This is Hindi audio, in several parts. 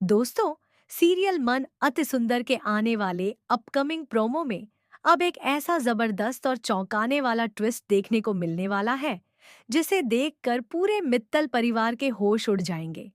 दोस्तों, सीरियल मन अति सुंदर के आने वाले अपकमिंग प्रोमो में अब एक ऐसा जबरदस्त और चौंकाने वाला ट्विस्ट देखने को मिलने वाला है जिसे देखकर पूरे मित्तल परिवार के होश उड़ जाएंगे।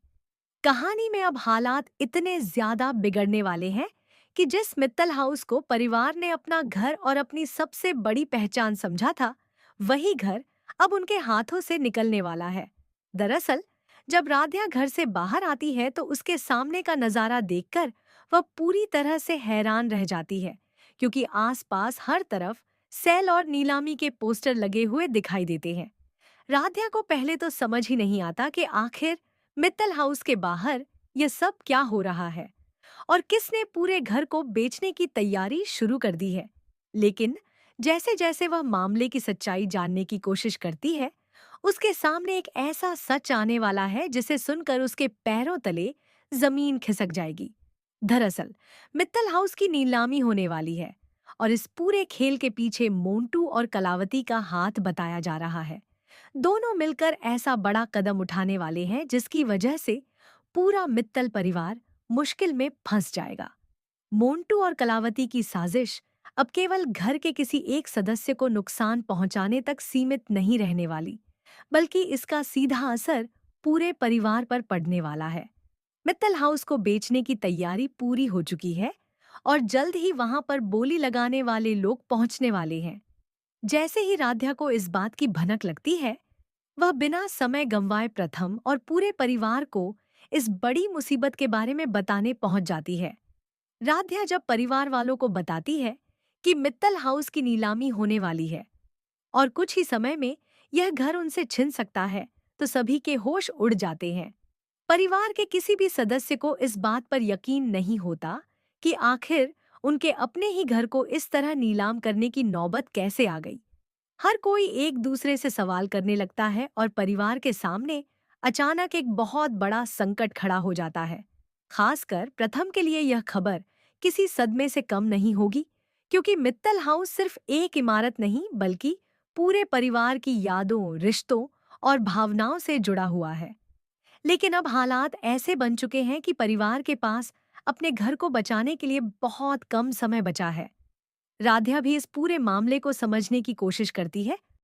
कहानी में अब हालात इतने ज्यादा बिगड़ने वाले हैं कि जिस मित्तल हाउस को परिवार ने अपना घर और अपनी सबसे बड़ी पहचान समझा था, वही घर अब उनके हाथों से निकलने वाला है। दरअसल, जब राध्या घर से बाहर आती है तो उसके सामने का नजारा देखकर वह पूरी तरह से हैरान रह जाती है, क्योंकि आसपास हर तरफ सेल और नीलामी के पोस्टर लगे हुए दिखाई देते हैं। राध्या को पहले तो समझ ही नहीं आता कि आखिर मित्तल हाउस के बाहर यह सब क्या हो रहा है और किसने पूरे घर को बेचने की तैयारी शुरू कर दी है। लेकिन जैसे जैसे वह मामले की सच्चाई जानने की कोशिश करती है, उसके सामने एक ऐसा सच आने वाला है जिसे सुनकर उसके पैरों तले जमीन खिसक जाएगी। दरअसल, मित्तल हाउस की नीलामी होने वाली है और इस पूरे खेल के पीछे मोंटू और कलावती का हाथ बताया जा रहा है। दोनों मिलकर ऐसा बड़ा कदम उठाने वाले हैं जिसकी वजह से पूरा मित्तल परिवार मुश्किल में फंस जाएगा। मोंटू और कलावती की साजिश अब केवल घर के किसी एक सदस्य को नुकसान पहुंचाने तक सीमित नहीं रहने वाली, बल्कि इसका सीधा असर पूरे परिवार पर पड़ने वाला है। मित्तल हाउस को बेचने की तैयारी पूरी हो चुकी है और जल्द ही वहां पर बोली लगाने वाले लोग पहुंचने वाले हैं। जैसे ही राध्या को इस बात की भनक लगती है, वह बिना समय गंवाए प्रथम और पूरे परिवार को इस बड़ी मुसीबत के बारे में बताने पहुंच जाती है। राध्या जब परिवार वालों को बताती है कि मित्तल हाउस की नीलामी होने वाली है और कुछ ही समय में यह घर उनसे छिन सकता है, तो सभी के होश उड़ जाते हैं। परिवार के किसी भी सदस्य को इस बात पर यकीन नहीं होता कि आखिर उनके अपने ही घर को इस तरह नीलाम करने की नौबत कैसे आ गई। हर कोई एक दूसरे से सवाल करने लगता है और परिवार के सामने अचानक एक बहुत बड़ा संकट खड़ा हो जाता है। खासकर प्रथम के लिए यह खबर किसी सदमे से कम नहीं होगी, क्योंकि मित्तल हाउस सिर्फ एक इमारत नहीं बल्कि पूरे परिवार की यादों, रिश्तों और भावनाओं से जुड़ा हुआ है। लेकिन अब हालात ऐसे बन चुके हैं कि परिवार के पास अपने घर को बचाने के लिए बहुत कम समय बचा है। राध्या भी इस पूरे मामले को समझने की कोशिश करती है